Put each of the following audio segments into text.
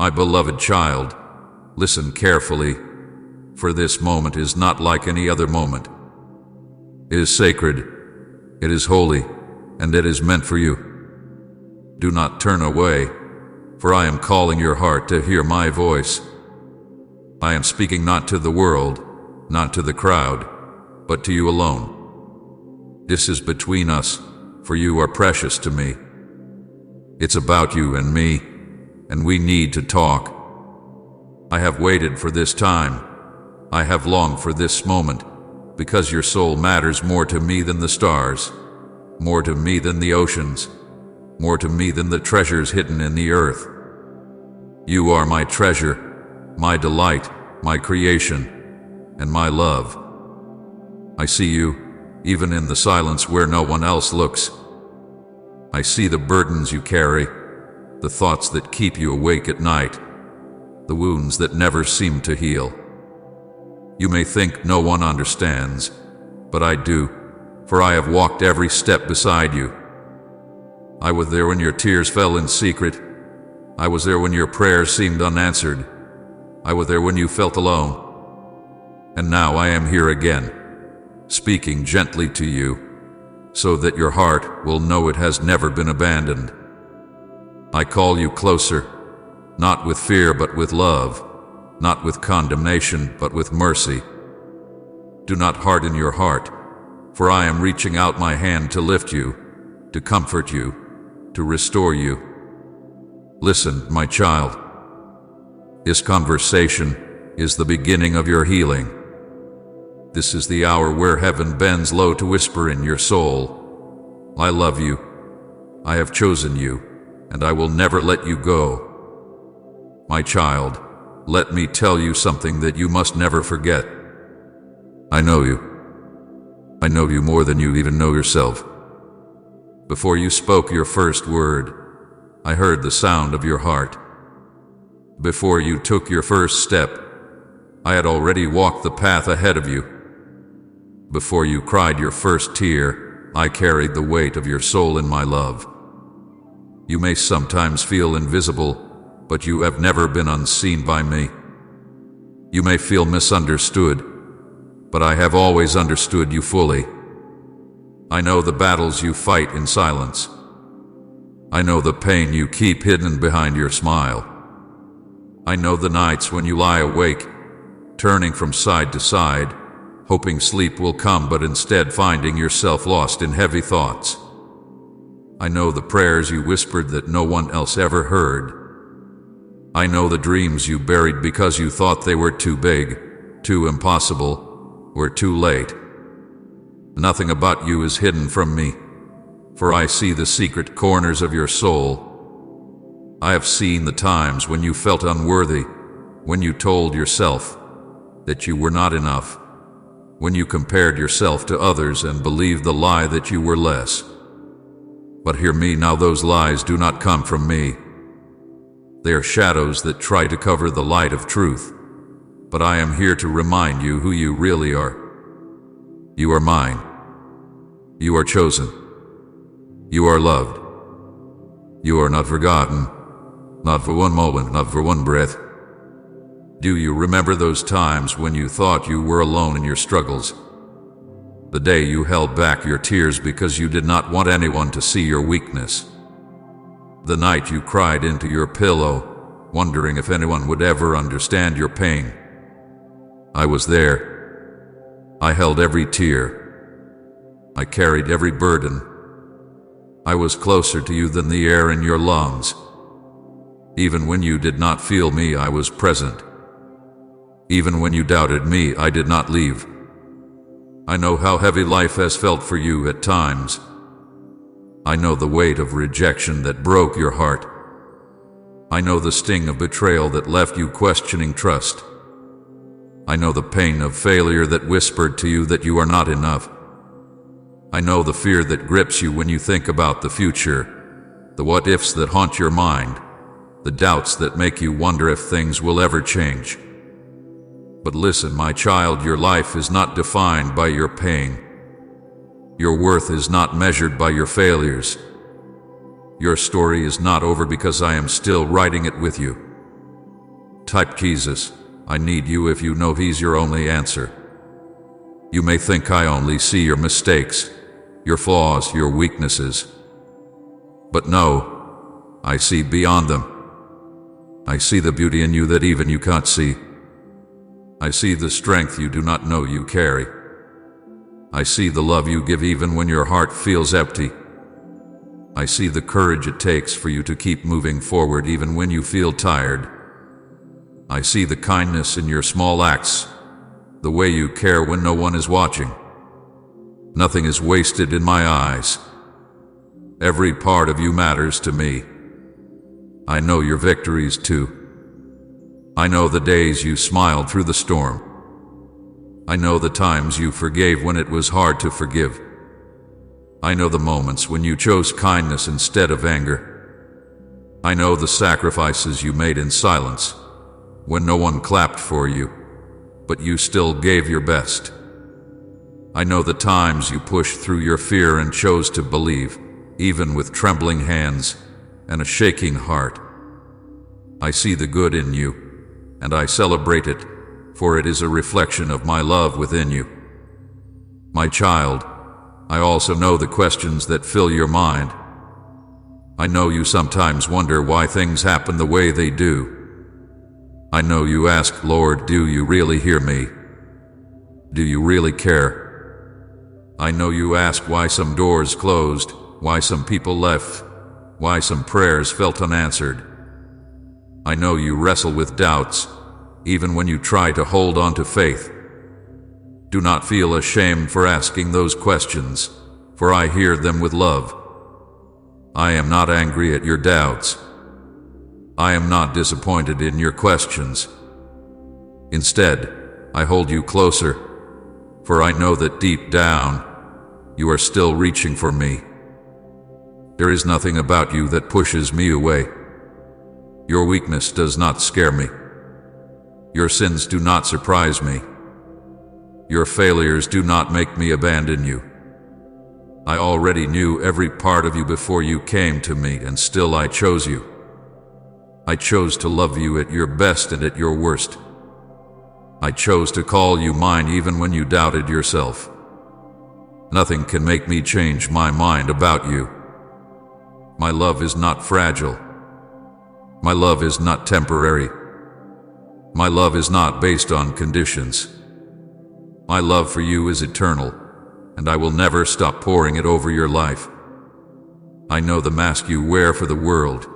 My beloved child, listen carefully, for this moment is not like any other moment. It is sacred, it is holy, and it is meant for you. Do not turn away, for I am calling your heart to hear my voice. I am speaking not to the world, not to the crowd, but to you alone. This is between us, for you are precious to me. It's about you and me, and we need to talk. I have waited for this time. I have longed for this moment, because your soul matters more to me than the stars, more to me than the oceans, more to me than the treasures hidden in the earth. You are my treasure, my delight, my creation, and my love. I see you, even in the silence where no one else looks. I see the burdens you carry, the thoughts that keep you awake at night, the wounds that never seem to heal. You may think no one understands, but I do, for I have walked every step beside you. I was there when your tears fell in secret. I was there when your prayers seemed unanswered. I was there when you felt alone. And now I am here again, speaking gently to you, so that your heart will know it has never been abandoned. I call you closer, not with fear but with love, not with condemnation but with mercy. Do not harden your heart, for I am reaching out my hand to lift you, to comfort you, to restore you. Listen, my child. This conversation is the beginning of your healing. This is the hour where heaven bends low to whisper in your soul, I love you, I have chosen you, and I will never let you go. My child, let me tell you something that you must never forget. I know you. I know you more than you even know yourself. Before you spoke your first word, I heard the sound of your heart. Before you took your first step, I had already walked the path ahead of you. Before you cried your first tear, I carried the weight of your soul in my love. You may sometimes feel invisible, but you have never been unseen by me. You may feel misunderstood, but I have always understood you fully. I know the battles you fight in silence. I know the pain you keep hidden behind your smile. I know the nights when you lie awake, turning from side to side, hoping sleep will come but instead finding yourself lost in heavy thoughts. I know the prayers you whispered that no one else ever heard. I know the dreams you buried because you thought they were too big, too impossible, or too late. Nothing about you is hidden from me, for I see the secret corners of your soul. I have seen the times when you felt unworthy, when you told yourself that you were not enough, when you compared yourself to others and believed the lie that you were less. But hear me now, those lies do not come from me. They are shadows that try to cover the light of truth. But I am here to remind you who you really are. You are mine. You are chosen. You are loved. You are not forgotten, not for one moment, not for one breath. Do you remember those times when you thought you were alone in your struggles? The day you held back your tears because you did not want anyone to see your weakness. The night you cried into your pillow, wondering if anyone would ever understand your pain. I was there. I held every tear. I carried every burden. I was closer to you than the air in your lungs. Even when you did not feel me, I was present. Even when you doubted me, I did not leave. I know how heavy life has felt for you at times. I know the weight of rejection that broke your heart. I know the sting of betrayal that left you questioning trust. I know the pain of failure that whispered to you that you are not enough. I know the fear that grips you when you think about the future, the what-ifs that haunt your mind, the doubts that make you wonder if things will ever change. But listen, my child, your life is not defined by your pain. Your worth is not measured by your failures. Your story is not over because I am still writing it with you. type Jesus, I need you if you know He's your only answer. You may think I only see your mistakes, your flaws, your weaknesses. But no, I see beyond them. I see the beauty in you that even you can't see. I see the strength you do not know you carry. I see the love you give even when your heart feels empty. I see the courage it takes for you to keep moving forward even when you feel tired. I see the kindness in your small acts, the way you care when no one is watching. Nothing is wasted in my eyes. Every part of you matters to me. I know your victories too. I know the days you smiled through the storm. I know the times you forgave when it was hard to forgive. I know the moments when you chose kindness instead of anger. I know the sacrifices you made in silence, when no one clapped for you, but you still gave your best. I know the times you pushed through your fear and chose to believe, even with trembling hands and a shaking heart. I see the good in you, and I celebrate it, for it is a reflection of my love within you. My child, I also know the questions that fill your mind. I know you sometimes wonder why things happen the way they do. I know you ask, Lord, do you really hear me? Do you really care? I know you ask why some doors closed, why some people left, why some prayers felt unanswered. I know you wrestle with doubts, even when you try to hold on to faith. Do not feel ashamed for asking those questions, for I hear them with love. I am not angry at your doubts. I am not disappointed in your questions. Instead, I hold you closer, for I know that deep down, you are still reaching for me. There is nothing about you that pushes me away. Your weakness does not scare me. Your sins do not surprise me. Your failures do not make me abandon you. I already knew every part of you before you came to me, and still I chose you. I chose to love you at your best and at your worst. I chose to call you mine even when you doubted yourself. Nothing can make me change my mind about you. My love is not fragile. My love is not temporary. My love is not based on conditions. My love for you is eternal, and I will never stop pouring it over your life. I know the mask you wear for the world.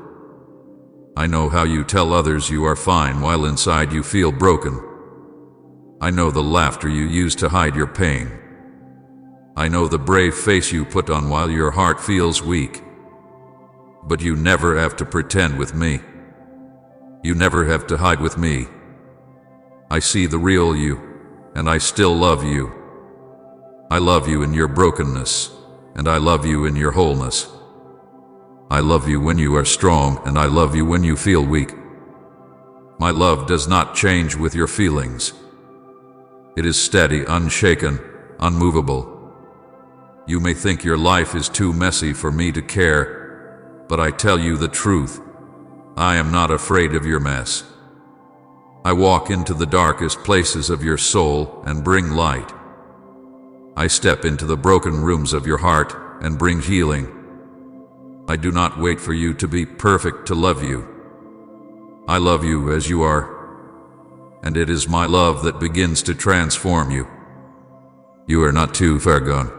I know how you tell others you are fine while inside you feel broken. I know the laughter you use to hide your pain. I know the brave face you put on while your heart feels weak. But you never have to pretend with me. You never have to hide with me. I see the real you, and I still love you. I love you in your brokenness, and I love you in your wholeness. I love you when you are strong, and I love you when you feel weak. My love does not change with your feelings. It is steady, unshaken, unmovable. You may think your life is too messy for me to care, but I tell you the truth. I am not afraid of your mess. I walk into the darkest places of your soul and bring light. I step into the broken rooms of your heart and bring healing. I do not wait for you to be perfect to love you. I love you as you are, and it is my love that begins to transform you. You are not too far gone.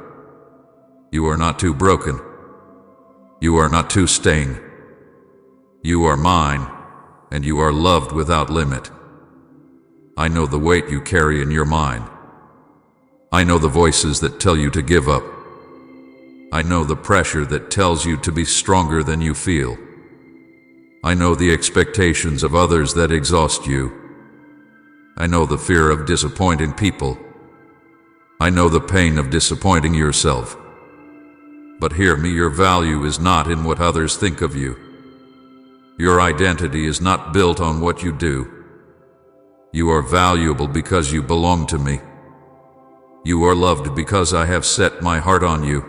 You are not too broken. You are not too stained. You are mine, and you are loved without limit. I know the weight you carry in your mind. I know the voices that tell you to give up. I know the pressure that tells you to be stronger than you feel. I know the expectations of others that exhaust you. I know the fear of disappointing people. I know the pain of disappointing yourself. But hear me, your value is not in what others think of you. Your identity is not built on what you do. You are valuable because you belong to me. You are loved because I have set my heart on you.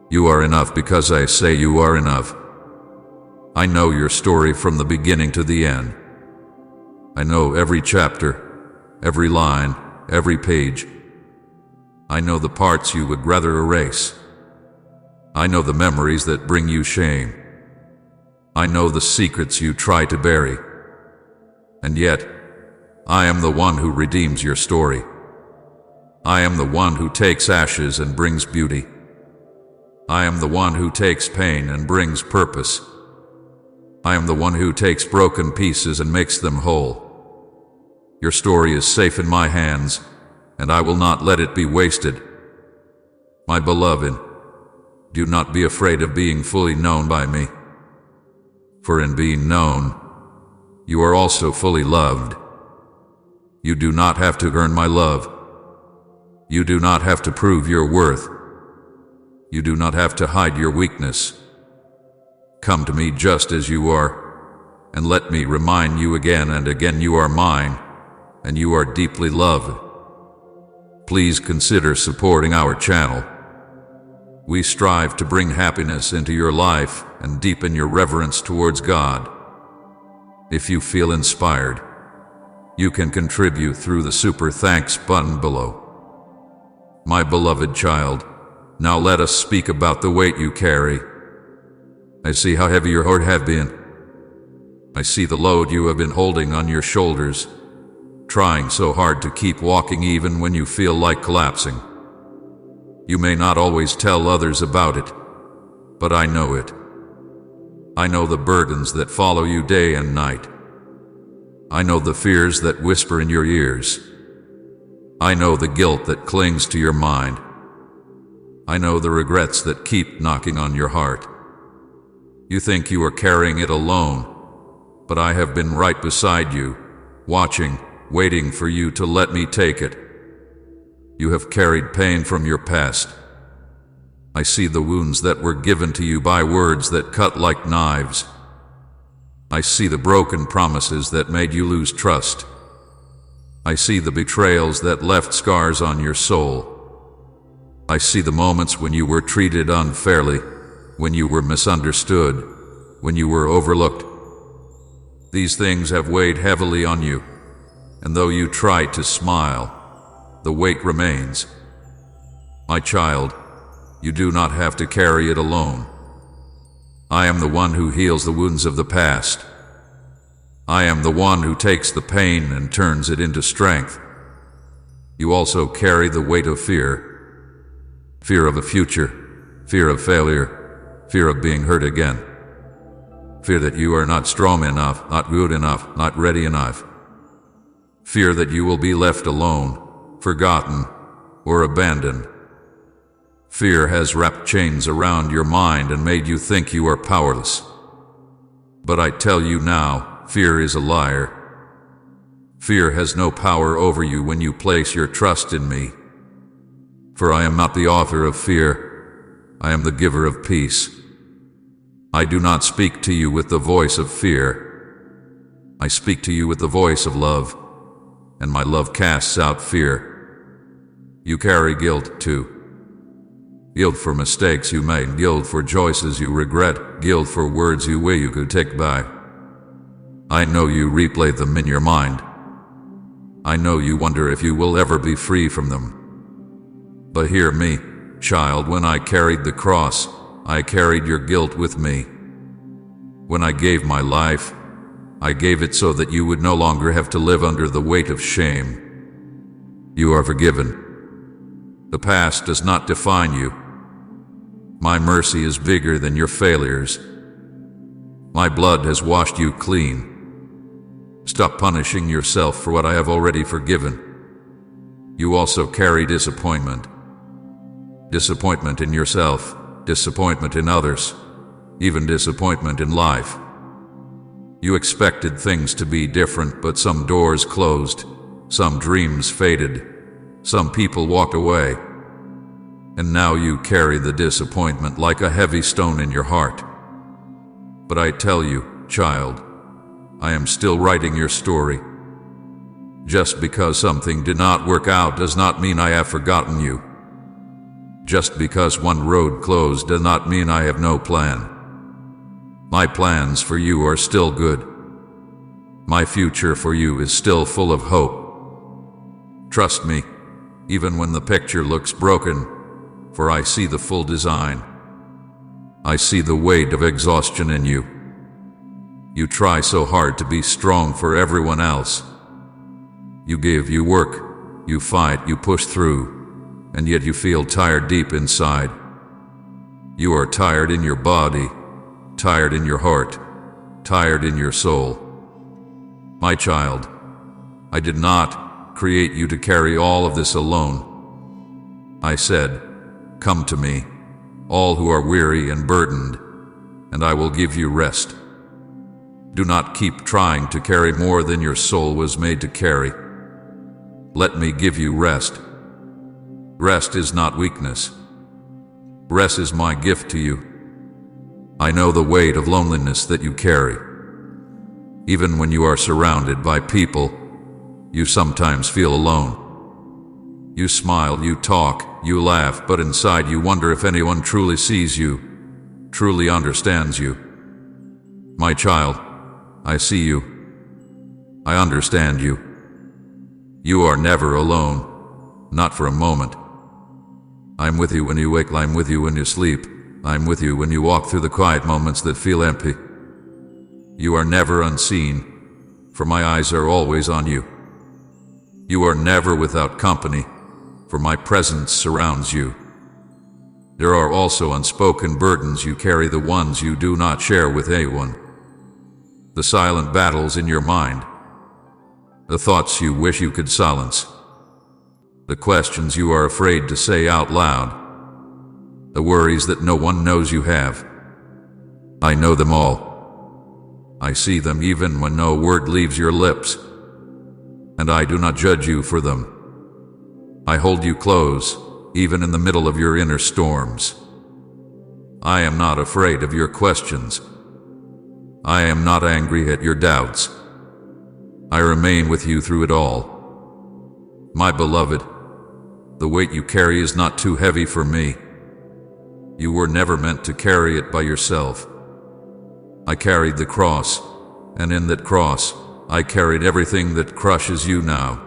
You are enough because I say you are enough. I know your story from the beginning to the end. I know every chapter, every line, every page. I know the parts you would rather erase. I know the memories that bring you shame. I know the secrets you try to bury. And yet, I am the one who redeems your story. I am the one who takes ashes and brings beauty. I am the one who takes pain and brings purpose. I am the one who takes broken pieces and makes them whole. Your story is safe in my hands, and I will not let it be wasted. My beloved, do not be afraid of being fully known by me. For in being known, you are also fully loved. You do not have to earn my love. You do not have to prove your worth. You do not have to hide your weakness. Come to me just as you are, and let me remind you again and again you are mine, and you are deeply loved. Please consider supporting our channel. We strive to bring happiness into your life and deepen your reverence towards God. If you feel inspired, you can contribute through the Super Thanks button below. My beloved child, now let us speak about the weight you carry. I see how heavy your heart has been. I see the load you have been holding on your shoulders, trying so hard to keep walking even when you feel like collapsing. You may not always tell others about it, but I know it. I know the burdens that follow you day and night. I know the fears that whisper in your ears. I know the guilt that clings to your mind. I know the regrets that keep knocking on your heart. You think you are carrying it alone, but I have been right beside you, watching, waiting for you to let me take it. You have carried pain from your past. I see the wounds that were given to you by words that cut like knives. I see the broken promises that made you lose trust. I see the betrayals that left scars on your soul. I see the moments when you were treated unfairly, when you were misunderstood, when you were overlooked. These things have weighed heavily on you, and though you try to smile, the weight remains. My child, you do not have to carry it alone. I am the one who heals the wounds of the past. I am the one who takes the pain and turns it into strength. You also carry the weight of fear. Fear of the future, fear of failure, fear of being hurt again. Fear that you are not strong enough, not good enough, not ready enough. Fear that you will be left alone, forgotten, or abandoned. Fear has wrapped chains around your mind and made you think you are powerless. But I tell you now, fear is a liar. Fear has no power over you when you place your trust in me. For I am not the author of fear, I am the giver of peace. I do not speak to you with the voice of fear. I speak to you with the voice of love, and my love casts out fear. You carry guilt too. Guilt for mistakes you made, guilt for choices you regret, guilt for words you wish you could take back. I know you replay them in your mind. I know you wonder if you will ever be free from them. But hear me, child, when I carried the cross, I carried your guilt with me. When I gave my life, I gave it so that you would no longer have to live under the weight of shame. You are forgiven. The past does not define you. My mercy is bigger than your failures. My blood has washed you clean. Stop punishing yourself for what I have already forgiven. You also carry disappointment. Disappointment in yourself, disappointment in others, even disappointment in life. You expected things to be different, but some doors closed, some dreams faded, some people walked away. And now you carry the disappointment like a heavy stone in your heart. But I tell you, child, I am still writing your story. Just because something did not work out does not mean I have forgotten you. Just because one road closed does not mean I have no plan. My plans for you are still good. My future for you is still full of hope. Trust me, even when the picture looks broken, for I see the full design. I see the weight of exhaustion in you. You try so hard to be strong for everyone else. You give, you work, you fight, you push through, and yet you feel tired deep inside. You are tired in your body, tired in your heart, tired in your soul. My child, I did not create you to carry all of this alone. I said, "Come to me, all who are weary and burdened, and I will give you rest." Do not keep trying to carry more than your soul was made to carry. Let me give you rest. Rest is not weakness. Rest is my gift to you. I know the weight of loneliness that you carry. Even when you are surrounded by people, you sometimes feel alone. You smile, you talk, you laugh, but inside you wonder if anyone truly sees you, truly understands you. My child, I see you. I understand you. You are never alone, not for a moment. I'm with you when you wake, I'm with you when you sleep. I'm with you when you walk through the quiet moments that feel empty. You are never unseen, for my eyes are always on you. You are never without company, for my presence surrounds you. There are also unspoken burdens you carry, the ones you do not share with anyone. The silent battles in your mind, the thoughts you wish you could silence, the questions you are afraid to say out loud, the worries that no one knows you have. I know them all. I see them even when no word leaves your lips, and I do not judge you for them. I hold you close, even in the middle of your inner storms. I am not afraid of your questions. I am not angry at your doubts. I remain with you through it all. My beloved, the weight you carry is not too heavy for me. You were never meant to carry it by yourself. I carried the cross, and in that cross, I carried everything that crushes you now.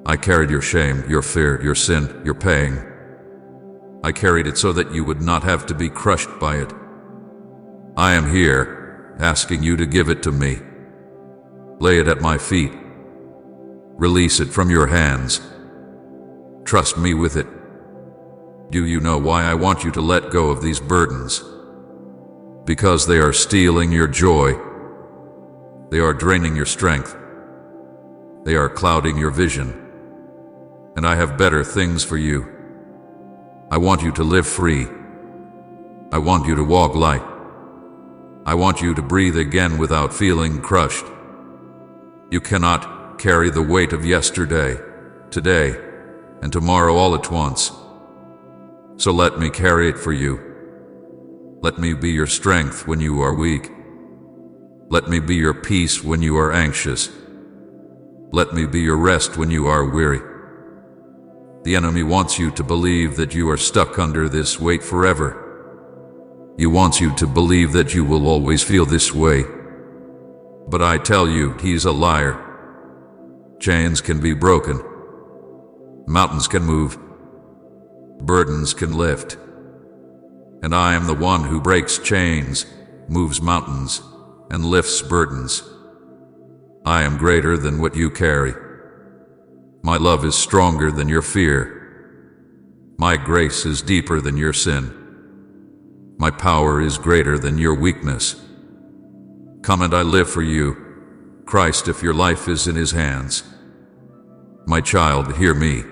I carried your shame, your fear, your sin, your pain. I carried it so that you would not have to be crushed by it. I am here, asking you to give it to me. Lay it at my feet. Release it from your hands. Trust me with it. Do you know why I want you to let go of these burdens? Because they are stealing your joy. They are draining your strength. They are clouding your vision. And I have better things for you. I want you to live free. I want you to walk light. I want you to breathe again without feeling crushed. You cannot carry the weight of yesterday, today, and tomorrow all at once. So let me carry it for you. Let me be your strength when you are weak. Let me be your peace when you are anxious. Let me be your rest when you are weary. The enemy wants you to believe that you are stuck under this weight forever. He wants you to believe that you will always feel this way. But I tell you, he's a liar. Chains can be broken. Mountains can move. Burdens can lift. And I am the one who breaks chains, moves mountains, and lifts burdens. I am greater than what you carry. My love is stronger than your fear. My grace is deeper than your sin. My power is greater than your weakness. Come and I live for you, Christ, if your life is in his hands. My child, hear me.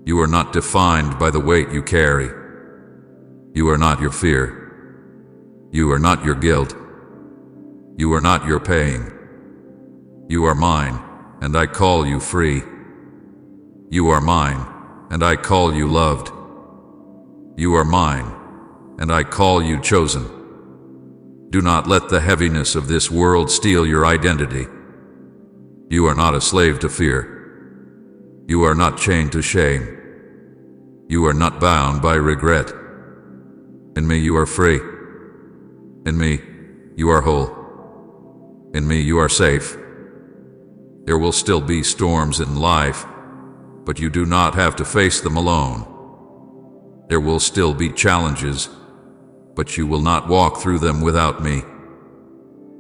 You are not defined by the weight you carry. You are not your fear. You are not your guilt. You are not your pain. You are mine, and I call you free. You are mine, and I call you loved. You are mine, and I call you chosen. Do not let the heaviness of this world steal your identity. You are not a slave to fear. You are not chained to shame. You are not bound by regret. In me you are free. In me you are whole. In me you are safe. There will still be storms in life, but you do not have to face them alone. There will still be challenges, but you will not walk through them without me.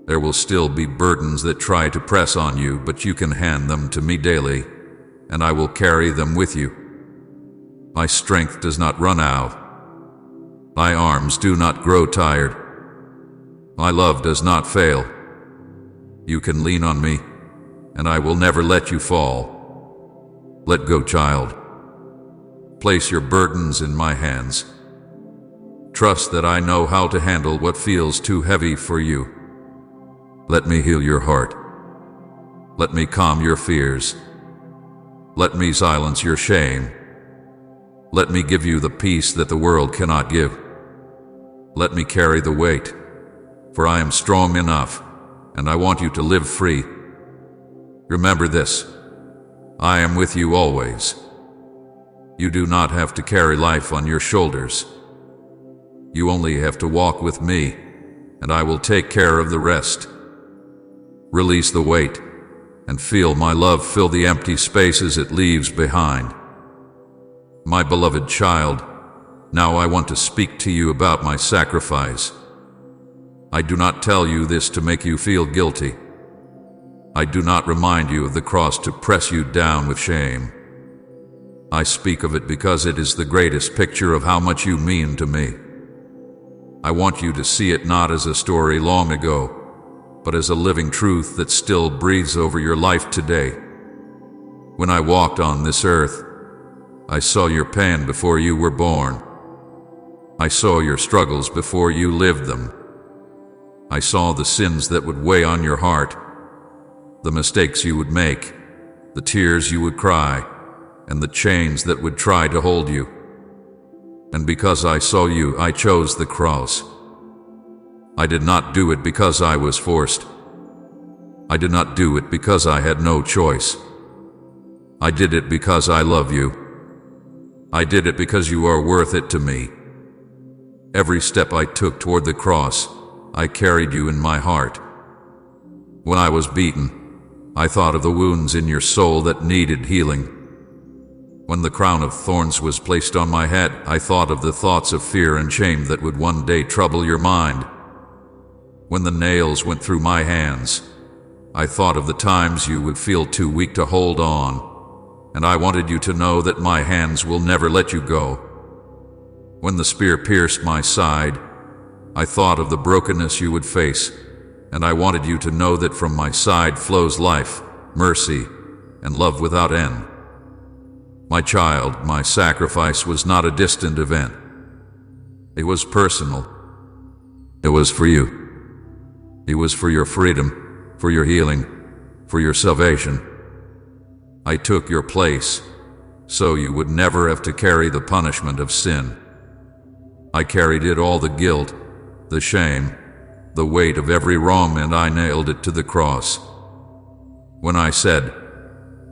There will still be burdens that try to press on you, but you can hand them to me daily, and I will carry them with you. My strength does not run out. My arms do not grow tired. My love does not fail. You can lean on me, and I will never let you fall. Let go, child. Place your burdens in my hands. Trust that I know how to handle what feels too heavy for you. Let me heal your heart. Let me calm your fears. Let me silence your shame. Let me give you the peace that the world cannot give. Let me carry the weight, for I am strong enough, and I want you to live free. Remember this: I am with you always. You do not have to carry life on your shoulders. You only have to walk with me, and I will take care of the rest. Release the weight, and feel my love fill the empty spaces it leaves behind. My beloved child, now I want to speak to you about my sacrifice. I do not tell you this to make you feel guilty. I do not remind you of the cross to press you down with shame. I speak of it because it is the greatest picture of how much you mean to me. I want you to see it not as a story long ago, but as a living truth that still breathes over your life today. When I walked on this earth, I saw your pain before you were born. I saw your struggles before you lived them. I saw the sins that would weigh on your heart, the mistakes you would make, the tears you would cry, and the chains that would try to hold you. And because I saw you, I chose the cross. I did not do it because I was forced. I did not do it because I had no choice. I did it because I love you. I did it because you are worth it to me. Every step I took toward the cross, I carried you in my heart. When I was beaten, I thought of the wounds in your soul that needed healing. When the crown of thorns was placed on my head, I thought of the thoughts of fear and shame that would one day trouble your mind. When the nails went through my hands, I thought of the times you would feel too weak to hold on, and I wanted you to know that my hands will never let you go. When the spear pierced my side, I thought of the brokenness you would face, and I wanted you to know that from my side flows life, mercy, and love without end. My child, my sacrifice was not a distant event. It was personal. It was for you. It was for your freedom, for your healing, for your salvation. I took your place, so you would never have to carry the punishment of sin. I carried it all, the guilt, the shame, the weight of every wrong, and I nailed it to the cross. When I said,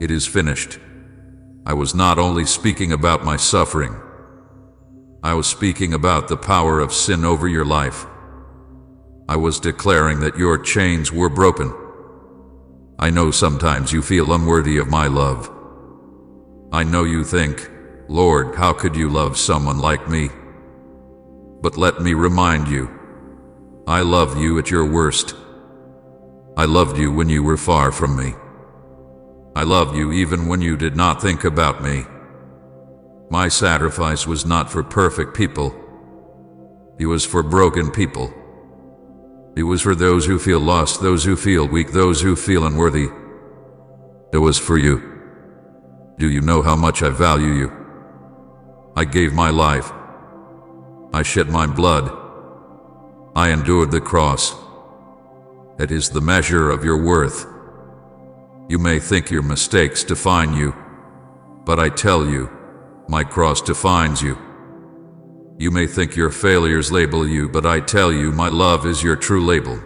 "It is finished," I was not only speaking about my suffering. I was speaking about the power of sin over your life. I was declaring that your chains were broken. I know sometimes you feel unworthy of my love. I know you think, "Lord, how could you love someone like me?" But let me remind you, I love you at your worst. I loved you when you were far from me. I loved you even when you did not think about me. My sacrifice was not for perfect people. It was for broken people. It was for those who feel lost, those who feel weak, those who feel unworthy. It was for you. Do you know how much I value you? I gave my life. I shed my blood. I endured the cross. It is the measure of your worth. You may think your mistakes define you, but I tell you, my cross defines you. You may think your failures label you, but I tell you, my love is your true label.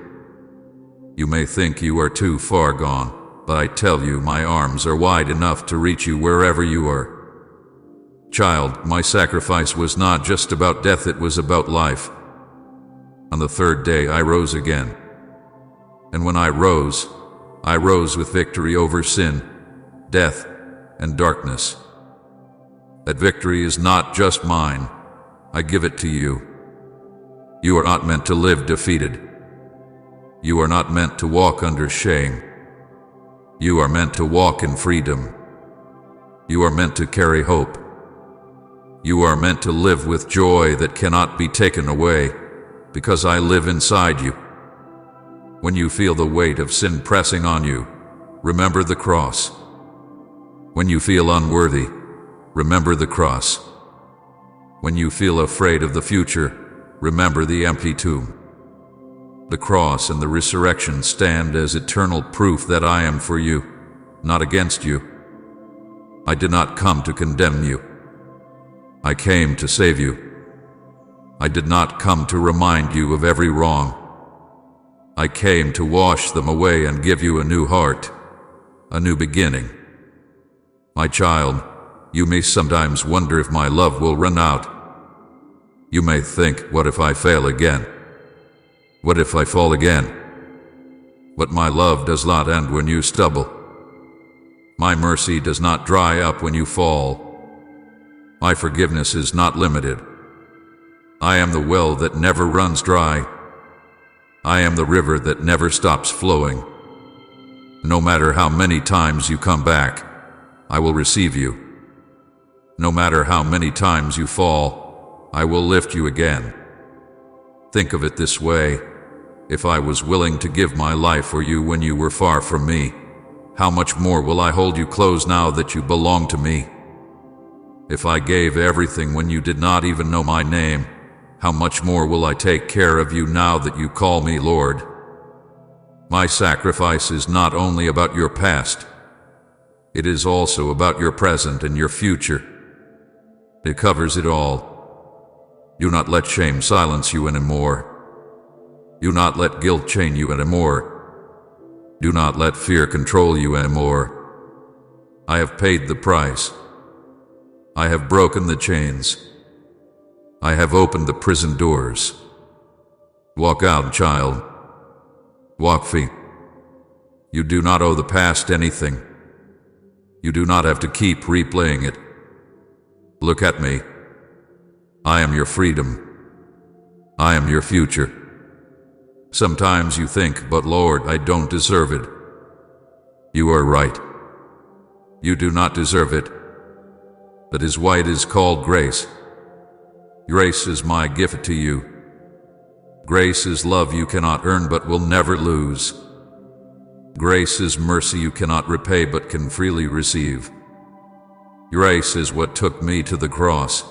You may think you are too far gone, but I tell you, my arms are wide enough to reach you wherever you are. Child, my sacrifice was not just about death, it was about life. On the third day I rose again. And when I rose with victory over sin, death, and darkness. That victory is not just mine. I give it to you. You are not meant to live defeated. You are not meant to walk under shame. You are meant to walk in freedom. You are meant to carry hope. You are meant to live with joy that cannot be taken away, because I live inside you. When you feel the weight of sin pressing on you, remember the cross. When you feel unworthy, remember the cross. When you feel afraid of the future, remember the empty tomb. The cross and the resurrection stand as eternal proof that I am for you, not against you. I did not come to condemn you. I came to save you. I did not come to remind you of every wrong. I came to wash them away and give you a new heart, a new beginning. My child, you may sometimes wonder if my love will run out. You may think, what if I fail again? What if I fall again? But my love does not end when you stumble. My mercy does not dry up when you fall. My forgiveness is not limited. I am the well that never runs dry. I am the river that never stops flowing. No matter how many times you come back, I will receive you. No matter how many times you fall, I will lift you again. Think of it this way: if I was willing to give my life for you when you were far from me, how much more will I hold you close now that you belong to me? If I gave everything when you did not even know my name, how much more will I take care of you now that you call me Lord? My sacrifice is not only about your past, it is also about your present and your future. It covers it all. Do not let shame silence you anymore. Do not let guilt chain you anymore. Do not let fear control you anymore. I have paid the price. I have broken the chains. I have opened the prison doors. Walk out, child. Walk free. You do not owe the past anything. You do not have to keep replaying it. Look at me. I am your freedom. I am your future. Sometimes you think, but Lord, I don't deserve it. You are right. You do not deserve it. That is why it is called grace. Grace is my gift to you. Grace is love you cannot earn but will never lose. Grace is mercy you cannot repay but can freely receive. Grace is what took me to the cross.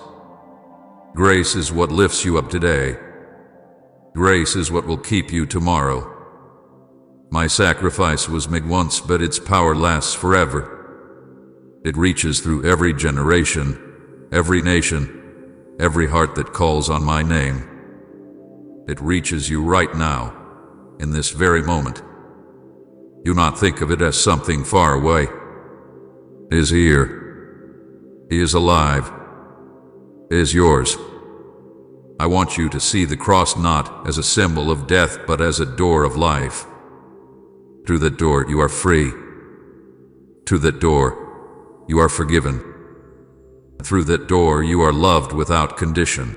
Grace is what lifts you up today. Grace is what will keep you tomorrow. My sacrifice was made once, but its power lasts forever. It reaches through every generation, every nation, every heart that calls on my name. It reaches you right now, in this very moment. Do not think of it as something far away. It is here. He is alive. It is yours. I want you to see the cross not as a symbol of death, but as a door of life. Through that door you are free. Through that door you are forgiven. Through that door you are loved without condition.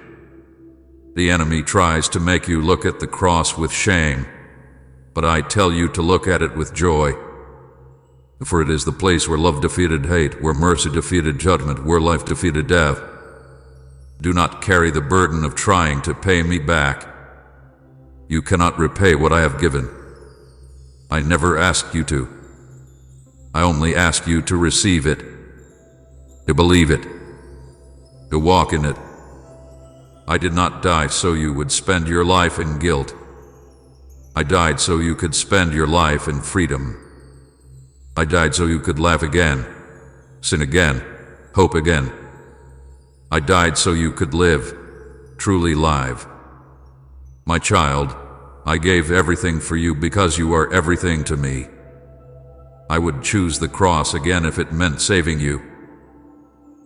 The enemy tries to make you look at the cross with shame, but I tell you to look at it with joy. For it is the place where love defeated hate, where mercy defeated judgment, where life defeated death. Do not carry the burden of trying to pay me back. You cannot repay what I have given. I never asked you to. I only ask you to receive it, to believe it, to walk in it. I did not die so you would spend your life in guilt. I died so you could spend your life in freedom. I died so you could laugh again, sin again, hope again. I died so you could live, truly live. My child, I gave everything for you because you are everything to me. I would choose the cross again if it meant saving you.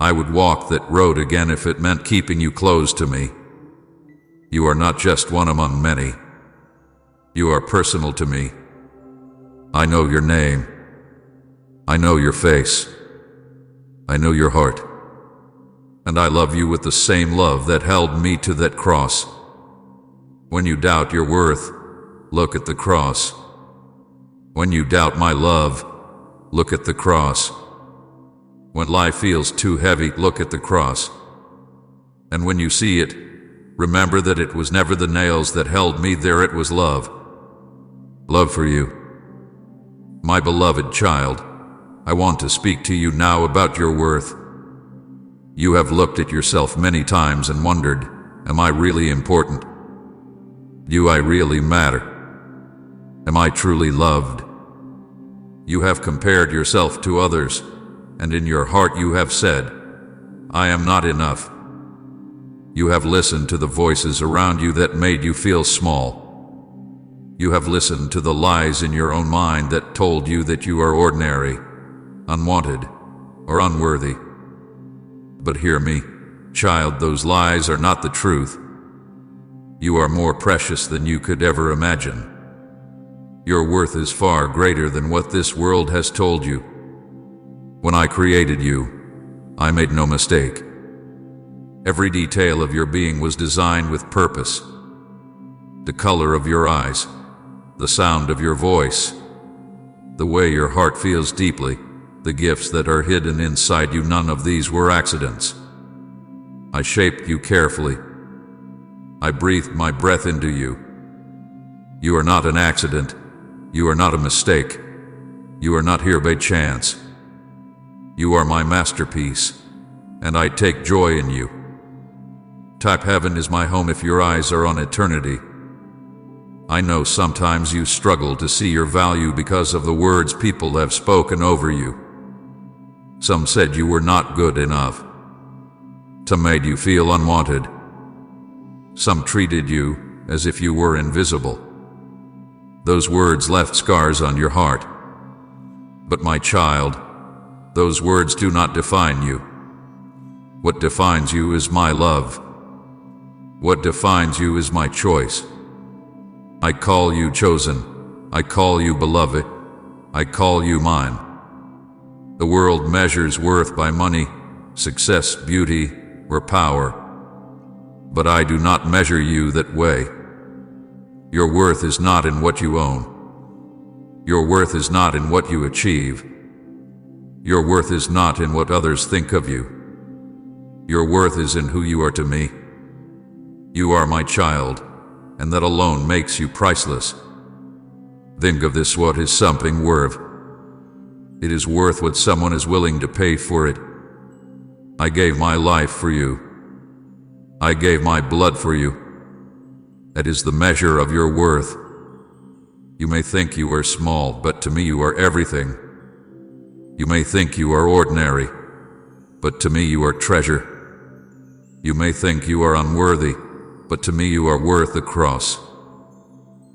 I would walk that road again if it meant keeping you close to me. You are not just one among many. You are personal to me. I know your name. I know your face. I know your heart. And I love you with the same love that held me to that cross. When you doubt your worth, look at the cross. When you doubt my love, look at the cross. When life feels too heavy, look at the cross. And when you see it, remember that it was never the nails that held me there, it was love. Love for you. My beloved child, I want to speak to you now about your worth. You have looked at yourself many times and wondered, am I really important? Do I really matter? Am I truly loved? You have compared yourself to others, and in your heart you have said, I am not enough. You have listened to the voices around you that made you feel small. You have listened to the lies in your own mind that told you that you are ordinary, unwanted, or unworthy. But hear me, child, those lies are not the truth. You are more precious than you could ever imagine. Your worth is far greater than what this world has told you. When I created you, I made no mistake. Every detail of your being was designed with purpose. The color of your eyes, the sound of your voice, the way your heart feels deeply, the gifts that are hidden inside you, none of these were accidents. I shaped you carefully. I breathed my breath into you. You are not an accident. You are not a mistake. You are not here by chance. You are my masterpiece, and I take joy in you. Type heaven is my home if your eyes are on eternity. I know sometimes you struggle to see your value because of the words people have spoken over you. Some said you were not good enough. Some made you feel unwanted. Some treated you as if you were invisible. Those words left scars on your heart. But my child, those words do not define you. What defines you is my love. What defines you is my choice. I call you chosen. I call you beloved. I call you mine. The world measures worth by money, success, beauty, or power. But I do not measure you that way. Your worth is not in what you own. Your worth is not in what you achieve. Your worth is not in what others think of you. Your worth is in who you are to me. You are my child, and that alone makes you priceless. Think of this: what is something worth? It is worth what someone is willing to pay for it. I gave my life for you. I gave my blood for you. That is the measure of your worth. You may think you are small, but to me you are everything. You may think you are ordinary, but to me you are treasure. You may think you are unworthy, but to me you are worth the cross.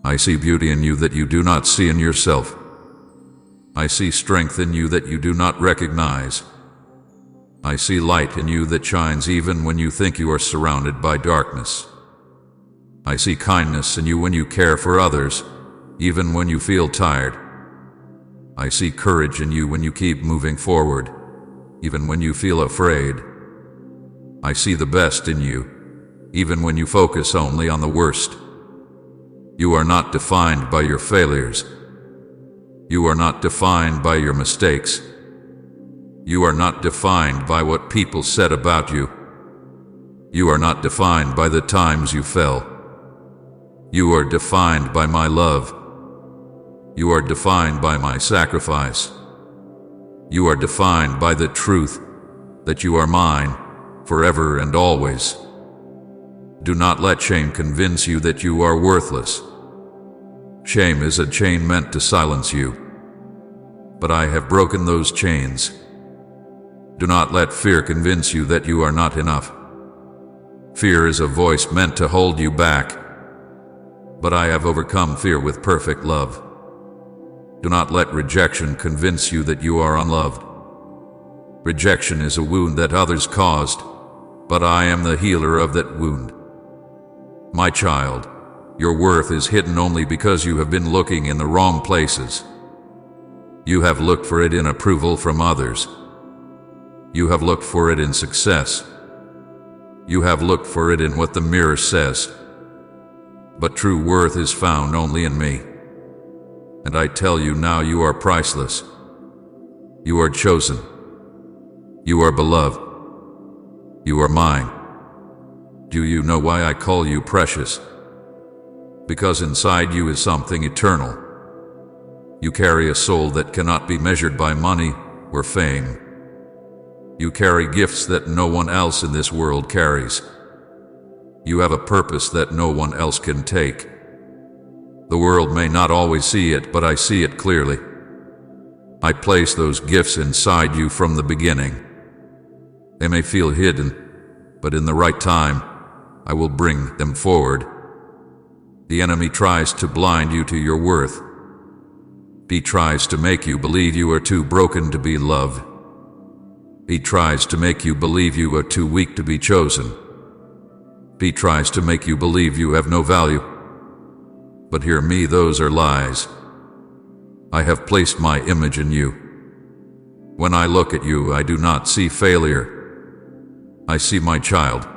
I see beauty in you that you do not see in yourself. I see strength in you that you do not recognize. I see light in you that shines even when you think you are surrounded by darkness. I see kindness in you when you care for others, even when you feel tired. I see courage in you when you keep moving forward, even when you feel afraid. I see the best in you, even when you focus only on the worst. You are not defined by your failures. You are not defined by your mistakes. You are not defined by what people said about you. You are not defined by the times you fell. You are defined by my love. You are defined by my sacrifice. You are defined by the truth that you are mine forever and always. Do not let shame convince you that you are worthless. Shame is a chain meant to silence you, but I have broken those chains. Do not let fear convince you that you are not enough. Fear is a voice meant to hold you back, but I have overcome fear with perfect love. Do not let rejection convince you that you are unloved. Rejection is a wound that others caused, but I am the healer of that wound. My child, your worth is hidden only because you have been looking in the wrong places. You have looked for it in approval from others. You have looked for it in success. You have looked for it in what the mirror says. But true worth is found only in me. And I tell you now, you are priceless. You are chosen. You are beloved. You are mine. Do you know why I call you precious? Because inside you is something eternal. You carry a soul that cannot be measured by money or fame. You carry gifts that no one else in this world carries. You have a purpose that no one else can take. The world may not always see it, but I see it clearly. I place those gifts inside you from the beginning. They may feel hidden, but in the right time, I will bring them forward. The enemy tries to blind you to your worth. He tries to make you believe you are too broken to be loved. He tries to make you believe you are too weak to be chosen. He tries to make you believe you have no value. But hear me, those are lies. I have placed my image in you. When I look at you, I do not see failure. I see my child.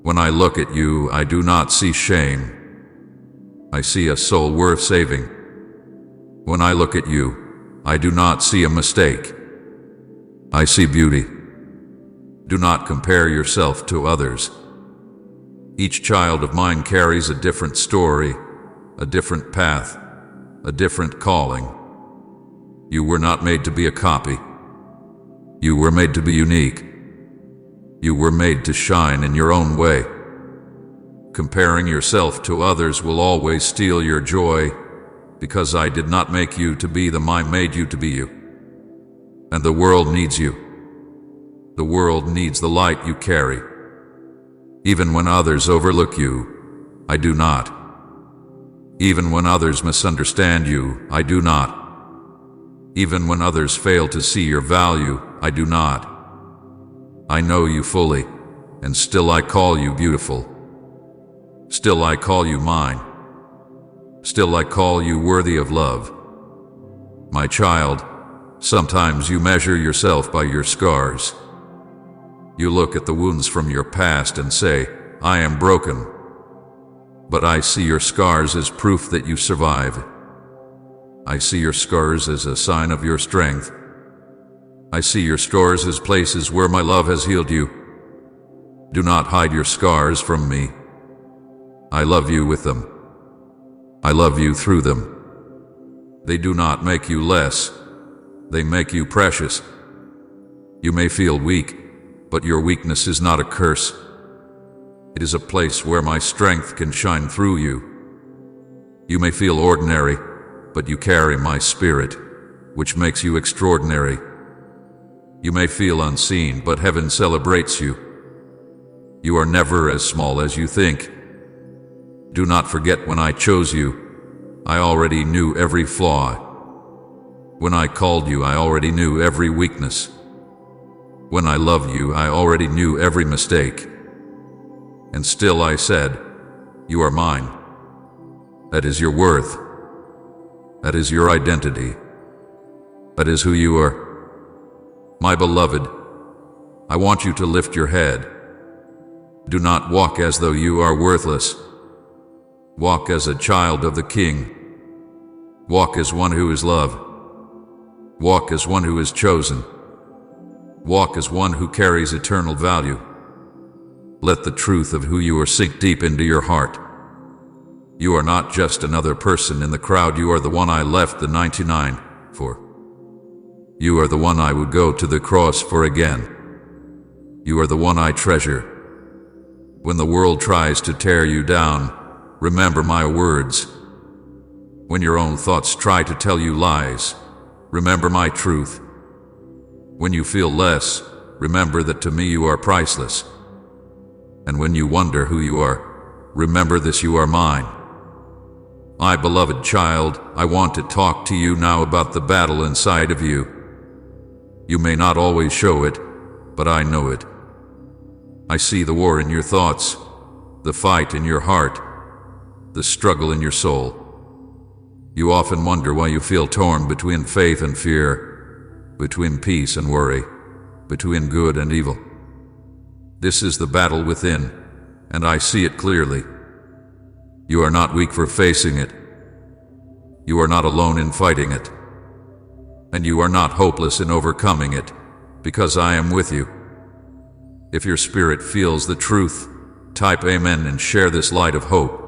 When I look at you, I do not see shame. I see a soul worth saving. When I look at you, I do not see a mistake. I see beauty. Do not compare yourself to others. Each child of mine carries a different story, a different path, a different calling. You were not made to be a copy. You were made to be unique. You were made to shine in your own way. Comparing yourself to others will always steal your joy, because I did not make you to be them, I made you to be you. And the world needs you. The world needs the light you carry. Even when others overlook you, I do not. Even when others misunderstand you, I do not. Even when others fail to see your value, I do not. I know you fully, and still I call you beautiful. Still I call you mine. Still I call you worthy of love. My child, sometimes you measure yourself by your scars. You look at the wounds from your past and say, I am broken. But I see your scars as proof that you survive. I see your scars as a sign of your strength. I see your scars as places where my love has healed you. Do not hide your scars from me. I love you with them. I love you through them. They do not make you less. They make you precious. You may feel weak, but your weakness is not a curse. It is a place where my strength can shine through you. You may feel ordinary, but you carry my spirit, which makes you extraordinary. You may feel unseen, but heaven celebrates you. You are never as small as you think. Do not forget, when I chose you, I already knew every flaw. When I called you, I already knew every weakness. When I loved you, I already knew every mistake. And still I said, you are mine. That is your worth. That is your identity. That is who you are. My beloved, I want you to lift your head. Do not walk as though you are worthless. Walk as a child of the King. Walk as one who is loved. Walk as one who is chosen. Walk as one who carries eternal value. Let the truth of who you are sink deep into your heart. You are not just another person in the crowd. You are the one I left the 99 for. You are the one I would go to the cross for again. You are the one I treasure. When the world tries to tear you down, remember my words. When your own thoughts try to tell you lies, remember my truth. When you feel less, remember that to me you are priceless. And when you wonder who you are, remember this: you are mine. My beloved child, I want to talk to you now about the battle inside of you. You may not always show it, but I know it. I see the war in your thoughts, the fight in your heart, the struggle in your soul. You often wonder why you feel torn between faith and fear, between peace and worry, between good and evil. This is the battle within, and I see it clearly. You are not weak for facing it. You are not alone in fighting it. And you are not hopeless in overcoming it, because I am with you. If your spirit feels the truth, type Amen and share this light of hope.